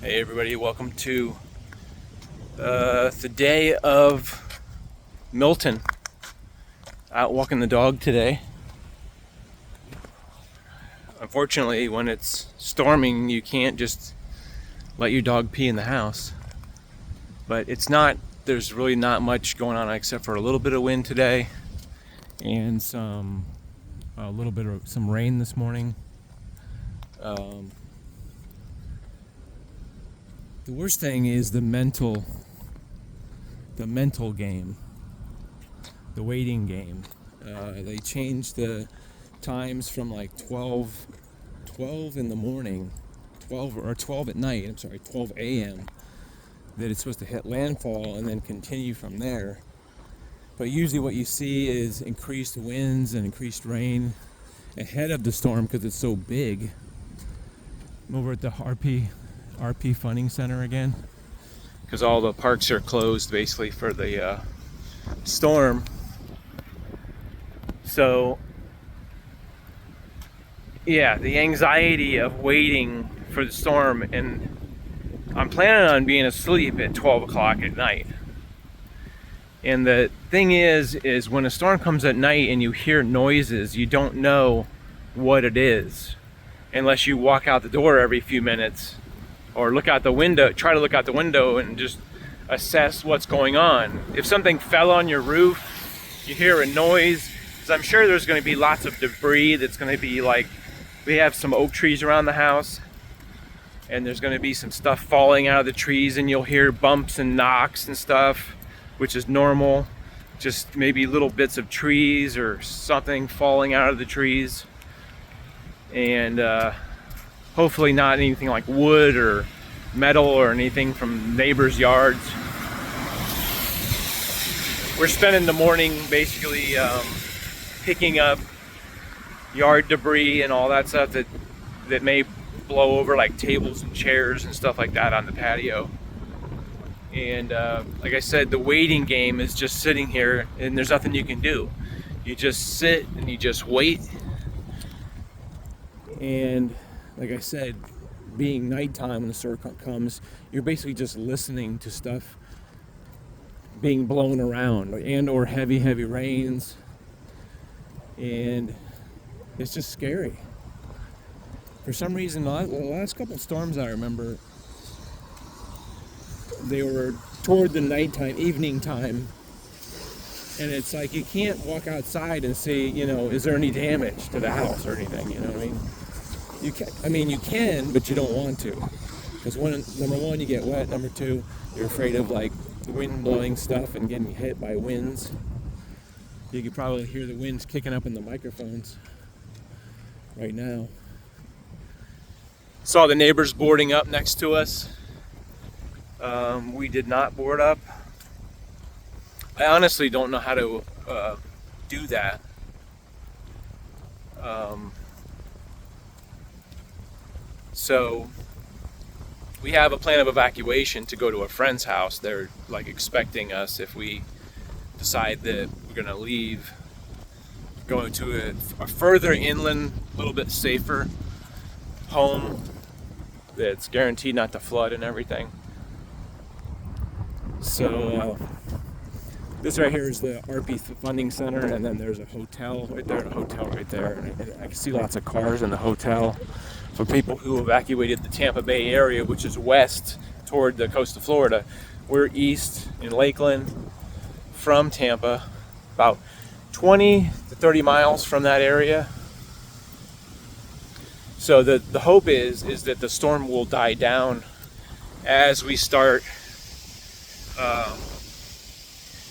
Hey everybody, welcome to the day of Milton. Out walking the dog today. Unfortunately, when it's storming, you can't just let your dog pee in the house. But there's really not much going on except for a little bit of wind today and some rain this morning. The worst thing is the mental game, the waiting game. They changed the times from like 12 in the morning, 12 at night, 12 a.m. that it's supposed to hit landfall and then continue from there. But usually what you see is increased winds and increased rain ahead of the storm because it's so big. I'm over at the RP Funding Center again because all the parks are closed basically for the storm. So yeah, the anxiety of waiting for the storm, and I'm planning on being asleep at 12 o'clock at night. And the thing is when a storm comes at night and you hear noises, you don't know what it is unless you walk out the door every few minutes or try to look out the window and just assess what's going on. If something fell on your roof, you hear a noise, because I'm sure there's going to be lots of debris that's going to be like, we have some oak trees around the house, and there's going to be some stuff falling out of the trees, and you'll hear bumps and knocks and stuff, which is normal. Just maybe little bits of trees or something falling out of the trees. And hopefully not anything like wood or metal or anything from neighbors' yards. We're spending the morning basically picking up yard debris and all that stuff that may blow over, like tables and chairs and stuff like that on the patio. And like I said, the waiting game is just sitting here and there's nothing you can do. You just sit and you just wait. And like I said, being nighttime when the storm comes, you're basically just listening to stuff being blown around and or heavy rains. And it's just scary. For some reason, the last couple of storms I remember, they were toward the nighttime, evening time. And it's like you can't walk outside and see, is there any damage to the house or anything, you know what I mean? You can, but you don't want to. Because number one, you get wet. Number two, you're afraid of like wind blowing stuff and getting hit by winds. You could probably hear the winds kicking up in the microphones right now. Saw the neighbors boarding up next to us. We did not board up. I honestly don't know how to do that. So we have a plan of evacuation to go to a friend's house. They're like expecting us if we decide that we're going to leave, going to a further inland, a little bit safer home that's guaranteed not to flood and everything. So this right here is the RP Funding Center, and then there's a hotel right there, and a hotel right there. And I can see lots of cars in the hotel for people who evacuated the Tampa Bay area, which is west toward the coast of Florida. We're east in Lakeland from Tampa, about 20 to 30 miles from that area. So the hope is that the storm will die down as we start,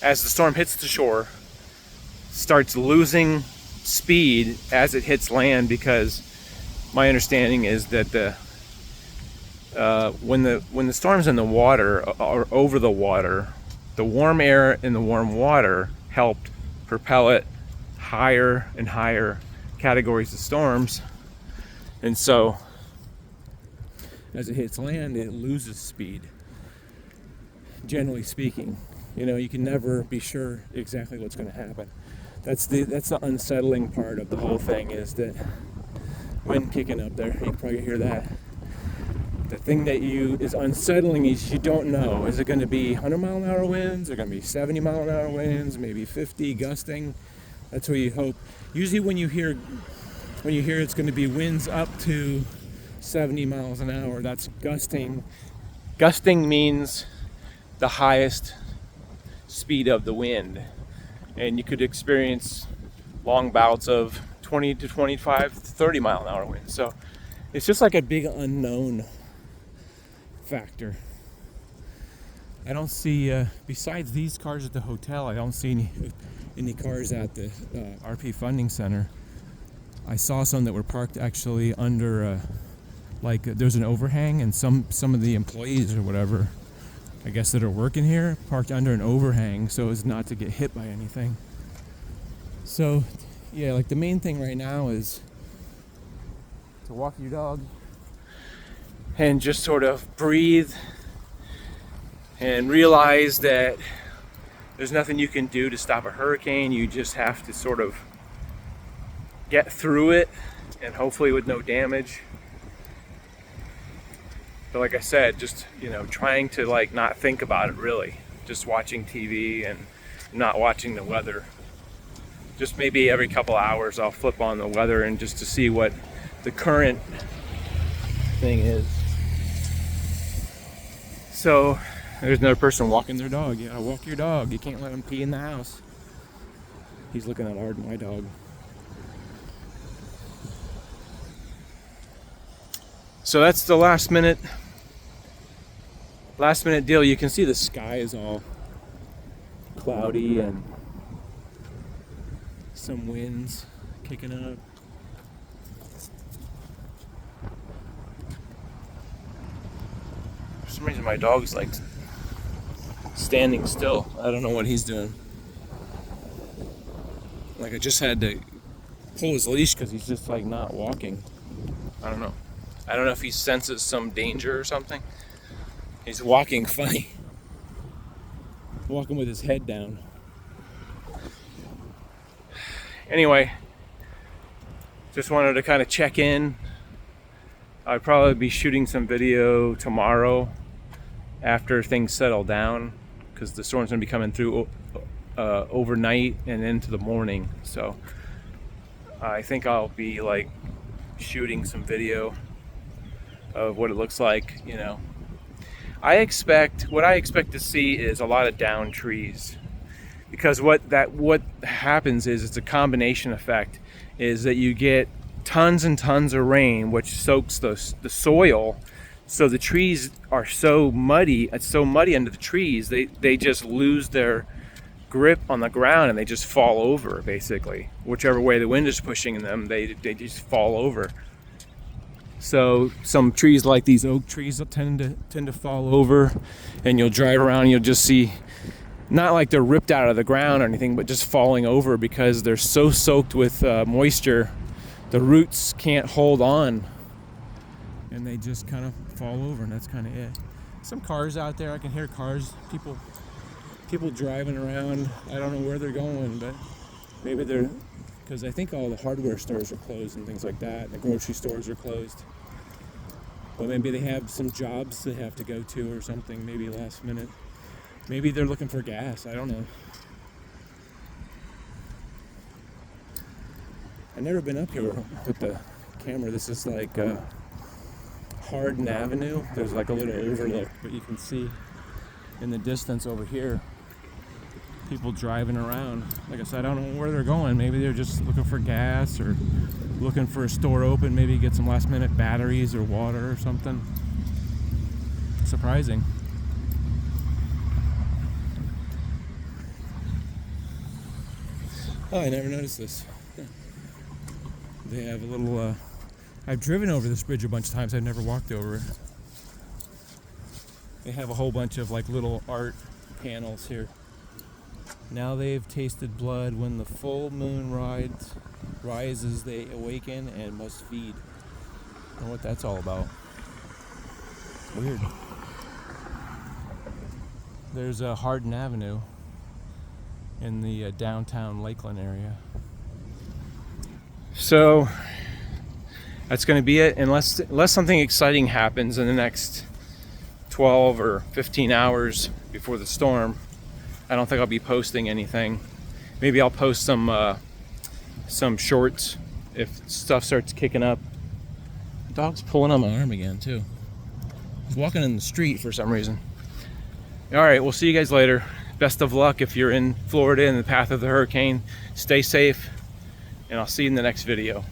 as the storm hits the shore, starts losing speed as it hits land, because my understanding is that when the storm's in the water or over the water, the warm air in the warm water helped propel it higher and higher categories of storms. And so as it hits land, it loses speed, generally speaking. You can never be sure exactly what's going to happen. That's the unsettling part of the whole thing, is that wind kicking up there. You can probably hear that. The thing that is unsettling is you don't know. Is it going to be 100-mile-an-hour winds? Are it going to be 70-mile-an-hour winds? Maybe 50 gusting? That's what you hope. Usually when you hear it's going to be winds up to 70 miles an hour, that's gusting. Gusting means the highest speed of the wind. And you could experience long bouts of 20 to 25 to 30 mile an hour winds. So it's just like a big unknown factor. I don't see, besides these cars at the hotel, I don't see any cars at the RP Funding Center. I saw some that were parked actually under, there's an overhang, and some of the employees or whatever, I guess, that are working here, parked under an overhang so as not to get hit by anything. So, yeah, like the main thing right now is to walk your dog and just sort of breathe and realize that there's nothing you can do to stop a hurricane. You just have to sort of get through it, and hopefully with no damage. But like I said, just, trying to not think about it really. Just watching TV and not watching the weather. Just maybe every couple hours I'll flip on the weather and just to see what the current thing is. So there's another person walking their dog. You gotta walk your dog. You can't let him pee in the house. He's looking at Harden, my dog. So that's the last minute deal. You can see the sky is all cloudy and some winds kicking up. For some reason my dog's standing still. I don't know what he's doing. I just had to pull his leash because he's just not walking. I don't know. I don't know if he senses some danger or something. He's walking funny. Walking with his head down. Anyway, just wanted to kind of check in. I'd probably be shooting some video tomorrow after things settle down, because the storm's going to be coming through overnight and into the morning. So I think I'll be shooting some video of what it looks like. What I expect to see is a lot of downed trees, because what happens is it's a combination effect, is that you get tons and tons of rain which soaks the soil, so the trees are so muddy. It's so muddy under the trees, they just lose their grip on the ground and they just fall over, basically. Whichever way the wind is pushing them, they just fall over. So some trees like these oak trees tend to fall over, and you'll drive around and you'll just see, not like they're ripped out of the ground or anything, but just falling over because they're so soaked with moisture, the roots can't hold on, and they just kind of fall over, and that's kind of it. Some cars out there, I can hear cars, people driving around. I don't know where they're going, but maybe they're, because I think all the hardware stores are closed and things like that. The grocery stores are closed. But maybe they have some jobs they have to go to or something, maybe last minute. Maybe they're looking for gas, I don't know. I've never been up here with the camera. This is Harden Avenue. There's a little overlook, but you can see in the distance over here people driving around. Like I said, I don't know where they're going. Maybe they're just looking for gas or looking for a store open, maybe get some last minute batteries or water or something. Surprising. Oh, I never noticed this. They have a little, I've driven over this bridge a bunch of times. I've never walked over it. They have a whole bunch of little art panels here. Now they've tasted blood. When the full moon rises, they awaken and must feed. I don't know what that's all about. Weird. There's a Harden Avenue in the downtown Lakeland area. So that's going to be it, unless something exciting happens in the next 12 or 15 hours before the storm. I don't think I'll be posting anything. Maybe I'll post some shorts if stuff starts kicking up. The dog's pulling on my arm again too. He's walking in the street for some reason. All right, we'll see you guys later. Best of luck if you're in Florida in the path of the hurricane. Stay safe, and I'll see you in the next video.